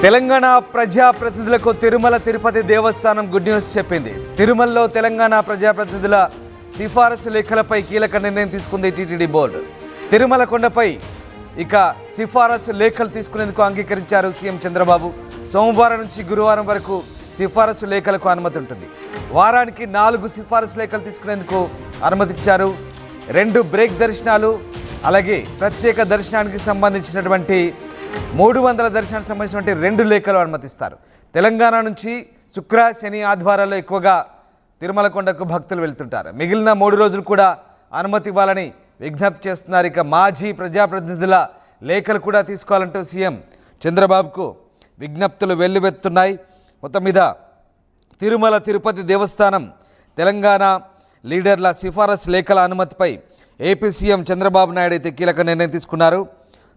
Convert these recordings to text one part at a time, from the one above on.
తెలంగాణ ప్రజాప్రతినిధులకు తిరుమల తిరుపతి దేవస్థానం good news చెప్పింది. తిరుమలలో తెలంగాణ ప్రజాప్రతినిధుల సిఫారసు లేఖలపై కీలక నిర్ణయం తీసుకుంది టీటీడీ బోర్డు. తిరుమల కొండపై ఇక సిఫారసు లేఖలు తీసుకునేందుకు అంగీకరించారు సీఎం చంద్రబాబు. సోమవారం నుంచి గురువారం వరకు సిఫారసు లేఖలకు అనుమతి ఉంటుంది. వారానికి 4 సిఫారసు లేఖలు తీసుకునేందుకు అనుమతిచ్చారు. 2 బ్రేక్ దర్శనాలు, అలాగే ప్రత్యేక దర్శనానికి సంబంధించినటువంటి 300 దర్శనానికి సంబంధించినటువంటి 2 లేఖలు అనుమతిస్తారు. తెలంగాణ నుంచి శుక్ర, శని, ఆదివారాల్లో ఎక్కువగా తిరుమల కొండకు భక్తులు వెళ్తుంటారు. మిగిలిన 3 రోజులు కూడా అనుమతి ఇవ్వాలని విజ్ఞప్తి చేస్తున్నారు. ఇక మాజీ ప్రజాప్రతినిధుల లేఖలు కూడా తీసుకోవాలంటూ సీఎం చంద్రబాబుకు విజ్ఞప్తులు వెల్లువెత్తున్నాయి. మొత్తం మీద తిరుమల తిరుపతి దేవస్థానం తెలంగాణ లీడర్ల సిఫారసు లేఖల అనుమతిపై ఏపీ సీఎం చంద్రబాబు నాయుడు అయితే కీలక నిర్ణయం తీసుకున్నారు.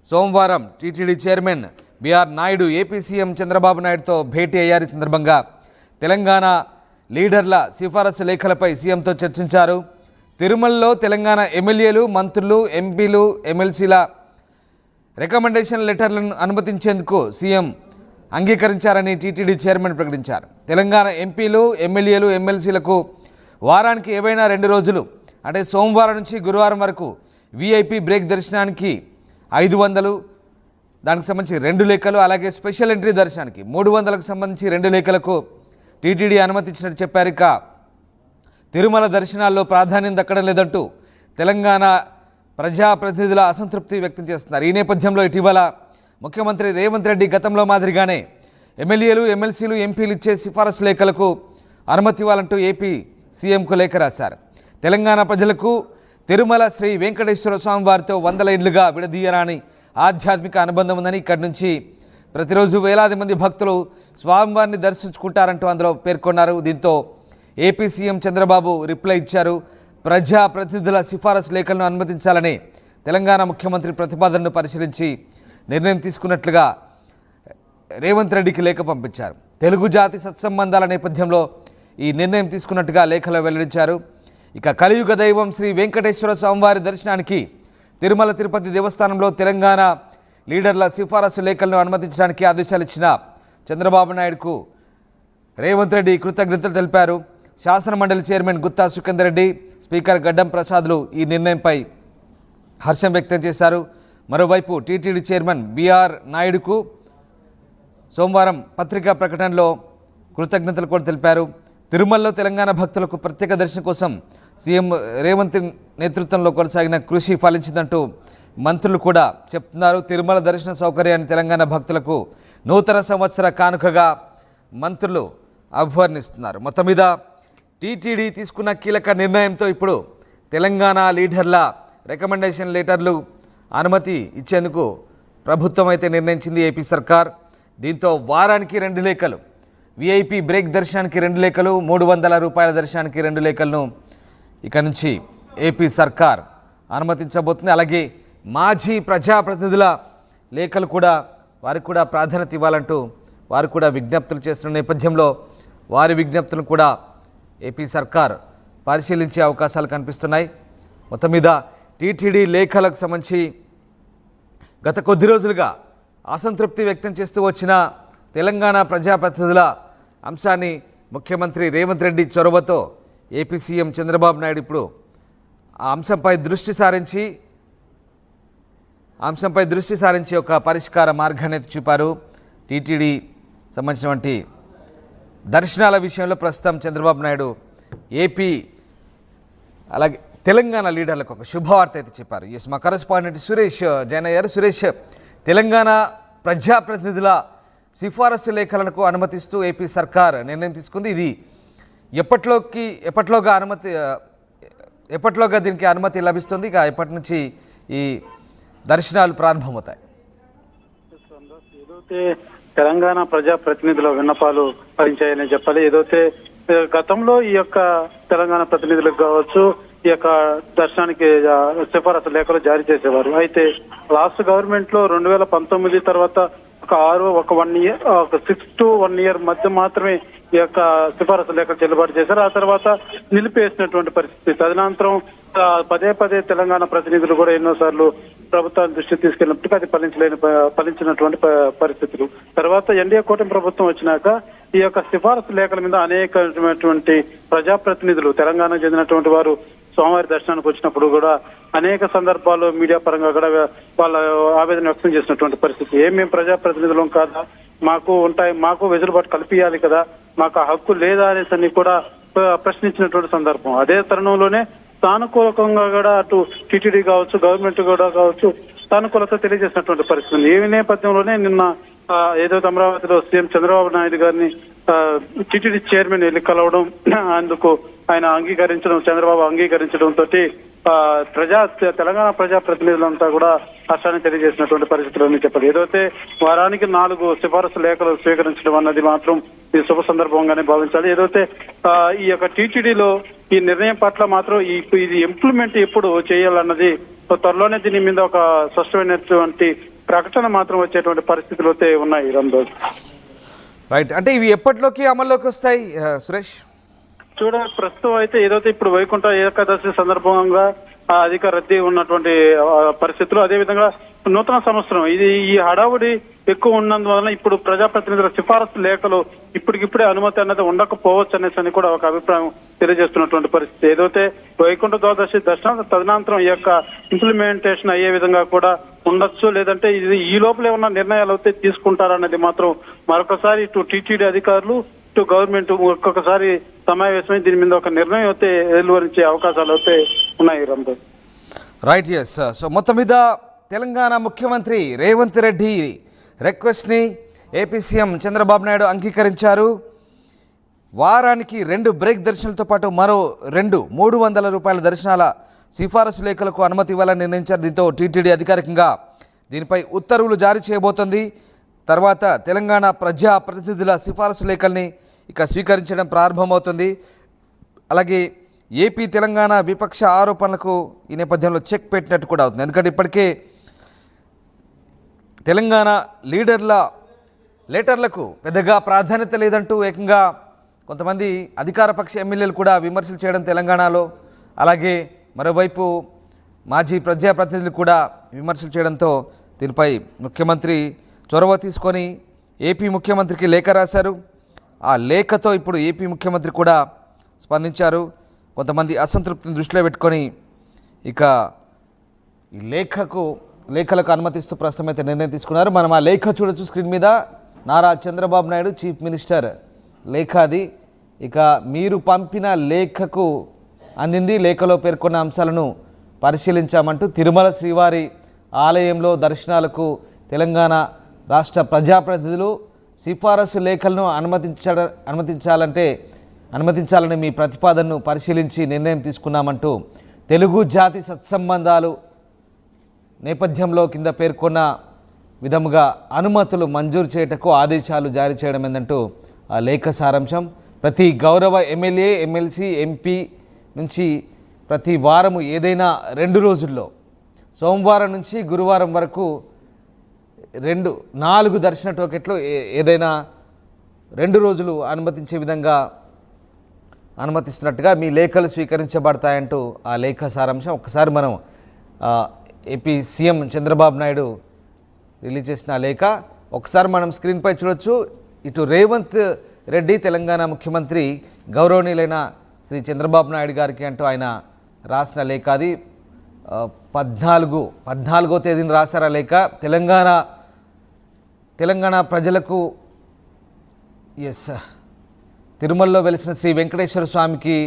సోమవారం TTD chairman BR Naidu AP CM Chandrababu నాయుడుతో భేటీ అయ్యారు. ఈ సందర్భంగా తెలంగాణ లీడర్ల సిఫారసు లేఖలపై సీఎంతో చర్చించారు. తిరుమలలో తెలంగాణ ఎమ్మెల్యేలు, మంత్రులు, ఎంపీలు, ఎమ్మెల్సీల రికమెండేషన్ లెటర్లను అనుమతించేందుకు సీఎం అంగీకరించారని టీటీడీ చైర్మన్ ప్రకటించారు. తెలంగాణ ఎంపీలు, ఎమ్మెల్యేలు, ఎమ్మెల్సీలకు వారానికి ఏవైనా 2 రోజులు అంటే సోమవారం నుంచి గురువారం వరకు వీఐపీ బ్రేక్ దర్శనానికి 500, దానికి సంబంధించి 2 లేఖలు, అలాగే స్పెషల్ ఎంట్రీ దర్శనానికి 300కు సంబంధించి 2 లేఖలకు టీటీడీ అనుమతి ఇచ్చినట్టు చెప్పారు. ఇక తిరుమల దర్శనాల్లో ప్రాధాన్యం దక్కడం లేదంటూ తెలంగాణ ప్రజాప్రతినిధుల అసంతృప్తి వ్యక్తం చేస్తున్నారు. ఈ నేపథ్యంలో ఇటీవల ముఖ్యమంత్రి రేవంత్ రెడ్డి గతంలో మాదిరిగానే ఎమ్మెల్యేలు, ఎమ్మెల్సీలు, ఎంపీలు ఇచ్చే సిఫారసు లేఖలకు అనుమతి ఇవ్వాలంటూ ఏపీ సీఎంకు లేఖ రాశారు. తెలంగాణ ప్రజలకు తిరుమల శ్రీ వెంకటేశ్వర స్వామి వారితో 100 ఏళ్లుగా విడదీయరాని ఆధ్యాత్మిక అనుబంధం ఉందని, ఇక్కడి నుంచి ప్రతిరోజు వేలాది మంది భక్తులు స్వామివారిని దర్శించుకుంటారంటూ అందులో పేర్కొన్నారు. దీంతో ఏపీ సీఎం చంద్రబాబు రిప్లై ఇచ్చారు. ప్రజాప్రతినిధుల సిఫారసు లేఖలను అనుమతించాలని తెలంగాణ ముఖ్యమంత్రి ప్రతిపాదనను పరిశీలించి నిర్ణయం తీసుకున్నట్లుగా రేవంత్ రెడ్డికి లేఖ పంపించారు. తెలుగు జాతి సత్సంబంధాల నేపథ్యంలో ఈ నిర్ణయం తీసుకున్నట్టుగా లేఖలో వెల్లడించారు. ఇక కలియుగ దైవం శ్రీ వెంకటేశ్వర స్వామివారి దర్శనానికి తిరుమల తిరుపతి దేవస్థానంలో తెలంగాణ లీడర్ల సిఫారసు లేఖలను అనుమతించడానికి ఆదేశాలు ఇచ్చిన చంద్రబాబు నాయుడుకు రేవంత్ రెడ్డి కృతజ్ఞతలు తెలిపారు. శాసనమండలి చైర్మన్ గుత్తా సుఖేందర్ రెడ్డి, స్పీకర్ గడ్డం ప్రసాద్లు ఈ నిర్ణయంపై హర్షం వ్యక్తం చేశారు. మరోవైపు టీటీడీ చైర్మన్ బిఆర్ నాయుడుకు సోమవారం పత్రికా ప్రకటనలో కృతజ్ఞతలు కూడా తెలిపారు. తిరుమలలో తెలంగాణ భక్తులకు ప్రత్యేక దర్శనం కోసం సీఎం రేవంత్ నేతృత్వంలో కొనసాగిన కృషి ఫలించిందంటూ మంత్రులు కూడా చెప్తున్నారు. తిరుమల దర్శన సౌకర్యాన్ని తెలంగాణ భక్తులకు నూతన సంవత్సర కానుకగా మంత్రులు అభివర్ణిస్తున్నారు. మొత్తం మీద టీటీడీ తీసుకున్న కీలక నిర్ణయంతో ఇప్పుడు తెలంగాణ లీడర్ల రికమెండేషన్ లెటర్లు అనుమతి ఇచ్చేందుకు ప్రభుత్వం అయితే నిర్ణయించింది ఏపీ సర్కార్. దీంతో వారానికి 2 లేఖలు, వీఐపీ బ్రేక్ దర్శనానికి 2 లేఖలు, 300 రూపాయల దర్శనానికి 2 లేఖలను ఇక నుంచి ఏపీ సర్కార్ అనుమతించబోతుంది. అలాగే మాజీ ప్రజాప్రతినిధుల లేఖలు కూడా వారికి కూడా ప్రాధాన్యత ఇవ్వాలంటూ వారు కూడా విజ్ఞప్తులు చేస్తున్న నేపథ్యంలో వారి విజ్ఞప్తులను కూడా ఏపీ సర్కార్ పరిశీలించే అవకాశాలు కనిపిస్తున్నాయి. మొత్తం మీద టీటీడీ లేఖలకు సంబంధించి గత కొద్ది రోజులుగా అసంతృప్తి వ్యక్తం చేస్తూ వచ్చిన తెలంగాణ ప్రజాప్రతినిధుల అంశాన్ని ముఖ్యమంత్రి రేవంత్ రెడ్డి చొరవతో ఏపీ సీఎం చంద్రబాబు నాయుడు ఇప్పుడు ఆ అంశంపై దృష్టి సారించి ఒక పరిష్కార మార్గాన్ని చూపారు. టీటీడీ సంబంధించినటువంటి దర్శనాల విషయంలో ప్రస్తుతం చంద్రబాబు నాయుడు ఏపీ అలాగే తెలంగాణ లీడర్లకు ఒక శుభవార్త అయితే చెప్పారు. మా కరెస్పాండెంట్ సురేష్ జాయిన్ అయ్యారు. సురేష్, తెలంగాణ ప్రజాప్రతినిధుల సిఫారసు లేఖలకు అనుమతిస్తూ ఏపీ సర్కార్ నిర్ణయం తీసుకుంది. ఇది ఎప్పట్లోగా దీనికి అనుమతి లభిస్తుంది? ఇక ఎప్పటి నుంచి ఈ దర్శనాలు ప్రారంభమవుతాయి? ఏదైతే తెలంగాణ ప్రజాప్రతినిధుల విన్నపాలు భరించాయని చెప్పాలి. ఏదైతే గతంలో ఈ యొక్క తెలంగాణ ప్రతినిధులకు కావచ్చు ఈ యొక్క దర్శనానికి సిఫారసు లేఖలు జారీ చేసేవారు. అయితే లాస్ట్ గవర్నమెంట్ లో 2019 తర్వాత ఒక 1 ఇయర్, ఒక 6 to 1 ఇయర్ మధ్య మాత్రమే ఈ యొక్క సిఫారసు లేఖలు చెల్లుబాటు చేశారు. ఆ తర్వాత నిలిపేసినటువంటి పరిస్థితి. తదనంతరం పదే పదే తెలంగాణ ప్రతినిధులు కూడా ఎన్నోసార్లు ప్రభుత్వాన్ని దృష్టికి తీసుకెళ్ళినప్పటికీ అది ఫలించినటువంటి పరిస్థితులు. తర్వాత ఎన్డీఏ కూటమి ప్రభుత్వం వచ్చినాక ఈ యొక్క సిఫారసు లేఖల మీద అనేకమైనటువంటి ప్రజాప్రతినిధులు తెలంగాణకు చెందినటువంటి వారు స్వామివారి దర్శనానికి వచ్చినప్పుడు కూడా అనేక సందర్భాల్లో మీడియా పరంగా కూడా వాళ్ళ ఆవేదన వ్యక్తం చేసినటువంటి పరిస్థితి. మేము ప్రజాప్రతినిధులం కాదా, మాకు వెసులుబాటు కల్పించాలి కదా, మాకు ఆ హక్కు లేదా అనేసి కూడా ప్రశ్నించినటువంటి సందర్భం. అదే తరుణంలోనే సానుకూలంగా కూడా అటు టీటీడీ కావచ్చు, గవర్నమెంట్ కూడా కావచ్చు సానుకూలత తెలియజేసినటువంటి పరిస్థితి. ఈ నేపథ్యంలోనే నిన్న ఏదైతే అమరావతిలో సీఎం చంద్రబాబు నాయుడు గారిని టీటీడీ చైర్మన్ వెళ్ళి కలవడం, అందుకు ఆయన చంద్రబాబు అంగీకరించడంతో తెలంగాణ ప్రజాప్రతినిధులంతా కూడా హర్షాన్ని తెలియజేసినటువంటి పరిస్థితులు చెప్పాలి. ఏదైతే వారానికి 4 సిఫారసు లేఖలు స్వీకరించడం అన్నది మాత్రం ఈ శుభ సందర్భంగానే భావించాలి. ఏదైతే ఈ యొక్క టీటీడీలో ఈ నిర్ణయం పట్ల మాత్రం ఇది ఇంప్లిమెంట్ ఎప్పుడు చేయాలన్నది త్వరలోనే దీని మీద ఒక స్పష్టమైనటువంటి ప్రకటన మాత్రం వచ్చేటువంటి పరిస్థితులు అయితే ఉన్నాయి. రామ్దాస్ రైట్, అంటే ఇవి ఎప్పటిలోకి అమల్లోకి వస్తాయి సురేష్? ప్రస్తుతం అయితే ఏదైతే ఇప్పుడు వైకుంఠ ఏకాదశి సందర్భంగా అధిక రద్దీ ఉన్నటువంటి పరిస్థితులు, అదేవిధంగా నూతన సంవత్సరం ఈ హడావుడి ఎక్కువ ఉన్నందువలన ఇప్పుడు ప్రజాప్రతినిధుల సిఫారసు లేఖలు ఇప్పటికిప్పుడే అనుమతి అన్నది ఉండకపోవచ్చు అనేసి కూడా ఒక అభిప్రాయం తెలియజేస్తున్నటువంటి పరిస్థితి. ఏదైతే వైకుంఠ ద్వాదశి దర్శనం తదనంతరం ఈ యొక్క ఇంప్లిమెంటేషన్ అయ్యే విధంగా కూడా ఉండొచ్చు, లేదంటే ఇది ఈ లోపలే ఉన్న నిర్ణయాలు అయితే తీసుకుంటారన్నది మాత్రం మరొకసారి ఇటు టీటీడీ అధికారులు ఇటు గవర్నమెంట్ ఒక్కొక్కసారి సమావేశమై దీని మీద ఒక నిర్ణయం అయితే వెలువరించే అవకాశాలు అయితే ఉన్నాయి. Ramdas right, yes. సో మొత్తం మీద తెలంగాణ ముఖ్యమంత్రి రేవంత్ రెడ్డి రిక్వెస్ట్ని ఏపీ సీఎం చంద్రబాబు నాయుడు అంగీకరించారు. వారానికి 2 బ్రేక్ దర్శనాలతో పాటు మరో 2 300 రూపాయల దర్శనాల సిఫారసు లేఖలకు అనుమతి ఇవ్వాలని నిర్ణయించారు. దీంతో టీటీడీ అధికారికంగా దీనిపై ఉత్తర్వులు జారీ చేయబోతోంది. తర్వాత తెలంగాణ ప్రజా ప్రతినిధుల సిఫారసు లేఖల్ని ఇక స్వీకరించడం ప్రారంభమవుతుంది. అలాగే ఏపీ తెలంగాణ విపక్ష ఆరోపణలకు ఈ నేపథ్యంలో చెక్ పెట్టినట్టు కూడా అవుతుంది. ఎందుకంటే ఇప్పటికే తెలంగాణ లీడర్ల లెటర్లకు పెద్దగా ప్రాధాన్యత లేదంటూ ఏకంగా కొంతమంది అధికారపక్ష ఎమ్మెల్యేలు కూడా విమర్శలు చేయడం తెలంగాణలో, అలాగే మరోవైపు మాజీ ప్రజాప్రతినిధులు కూడా విమర్శలు చేయడంతో దీనిపై ముఖ్యమంత్రి చొరవ తీసుకొని ఏపీ ముఖ్యమంత్రికి లేఖ రాశారు. ఆ లేఖతో ఇప్పుడు ఏపీ ముఖ్యమంత్రి కూడా స్పందించారు. కొంతమంది అసంతృప్తిని దృష్టిలో పెట్టుకొని ఇక ఈ లేఖలకు అనుమతిస్తూ ప్రస్తుతం అయితే నిర్ణయం తీసుకున్నారు. మనం ఆ లేఖ చూడొచ్చు స్క్రీన్ మీద. నారా చంద్రబాబు నాయుడు చీఫ్ మినిస్టర్ లేఖ అది. ఇక మీరు పంపిన లేఖకు అందింది. లేఖలో పేర్కొన్న అంశాలను పరిశీలించామంటూ తిరుమల శ్రీవారి ఆలయంలో దర్శనాలకు తెలంగాణ రాష్ట్ర ప్రజాప్రతినిధులు సిఫారసు లేఖలను అనుమతించాలని మీ ప్రతిపాదనను పరిశీలించి నిర్ణయం తీసుకున్నామంటూ తెలుగు జాతి సత్సంబంధాలు నేపథ్యంలో కింద పేర్కొన్న విధముగా అనుమతులు మంజూరు చేయటకు ఆదేశాలు జారీ చేయడం ఏందంటూ ఆ లేఖ సారాంశం. ప్రతి గౌరవ ఎమ్మెల్యే, ఎమ్మెల్సీ, ఎంపీ నుంచి ప్రతి వారము ఏదైనా 2 రోజుల్లో సోమవారం నుంచి గురువారం వరకు 4 దర్శన టోకెట్లు ఏదైనా 2 రోజులు అనుమతించే విధంగా అనుమతిస్తున్నట్టుగా మీ లేఖలు స్వీకరించబడతాయంటూ ఆ లేఖ సారాంశం. ఒకసారి మనం AP CM Chandrababu Naidu release చేసిన లేఖ ఒకసారి మనం స్క్రీన్పై చూడొచ్చు. ఇటు రేవంత్ రెడ్డి తెలంగాణ ముఖ్యమంత్రి గౌరవనీయులైన శ్రీ చంద్రబాబు నాయుడు గారికి అంటూ ఆయన రాసిన లేఖ అది. 14వ తేదీన రాశారు ఆ లేఖ. తెలంగాణ ప్రజలకు తిరుమలలో వెలిసిన శ్రీ వెంకటేశ్వర స్వామికి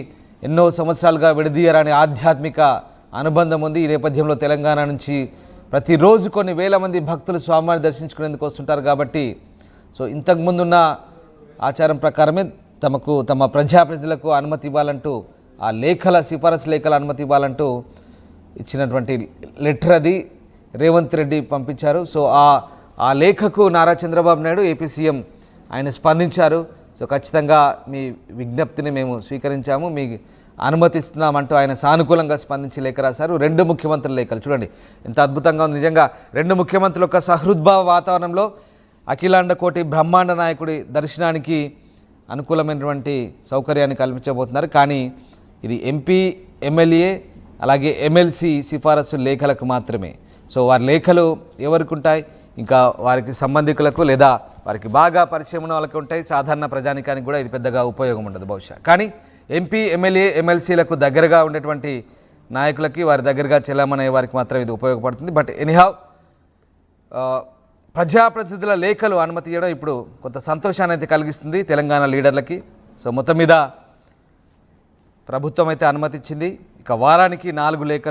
ఎన్నో సంవత్సరాలుగా విడదీయరాని ఆధ్యాత్మిక అనుబంధం ఉంది. ఈ నేపథ్యంలో తెలంగాణ నుంచి ప్రతిరోజు కొన్ని వేల మంది భక్తులు స్వామివారిని దర్శించుకునేందుకు వస్తుంటారు కాబట్టి ఇంతకుముందున్న ఆచారం ప్రకారమే తమ ప్రజాప్రతినిధులకు అనుమతి ఇవ్వాలంటూ ఆ సిఫారసు లేఖల అనుమతి ఇవ్వాలంటూ ఇచ్చినటువంటి లెటర్ అది రేవంత్ రెడ్డి పంపించారు. ఆ లేఖకు నారా చంద్రబాబు నాయుడు ఏపీ సీఎం ఆయన స్పందించారు. ఖచ్చితంగా మీ విజ్ఞప్తిని మేము స్వీకరించాము, మీ అనుమతిస్తున్నామంటూ ఆయన సానుకూలంగా స్పందించి లేఖ రాశారు. 2 ముఖ్యమంత్రుల లేఖలు చూడండి ఎంత అద్భుతంగా ఉంది. నిజంగా 2 ముఖ్యమంత్రుల యొక్క సహృద్భావ వాతావరణంలో అఖిలాండ కోటి బ్రహ్మాండ నాయకుడి దర్శనానికి అనుకూలమైనటువంటి సౌకర్యాన్ని కల్పించబోతున్నారు. కానీ ఇది ఎంపీ, ఎమ్మెల్యే అలాగే ఎమ్మెల్సీ సిఫారసు లేఖలకు మాత్రమే. సో వారి లేఖలు ఎవరికి ఉంటాయి? ఇంకా వారికి సంబంధికులకు లేదా వారికి బాగా పరిచయం ఉన్న వాళ్ళకి ఉంటాయి. సాధారణ ప్రజానికానికి కూడా ఇది పెద్దగా ఉపయోగం ఉండదు బహుశా. కానీ ఎంపీ, ఎమ్మెల్యే, ఎమ్మెల్సీలకు దగ్గరగా ఉండేటువంటి నాయకులకి, వారి దగ్గరగా చెల్లమనే వారికి మాత్రం ఇది ఉపయోగపడుతుంది. బట్ ఎనీహౌ ప్రజాప్రతినిధుల లేఖలు అనుమతి ఇవ్వడం ఇప్పుడు కొంత సంతోషాన్ని అయితే కలిగిస్తుంది తెలంగాణ లీడర్లకి. సో మొత్తం మీద ప్రభుత్వం అయితే అనుమతి ఇచ్చింది. ఇక వారానికి 4 లేఖలు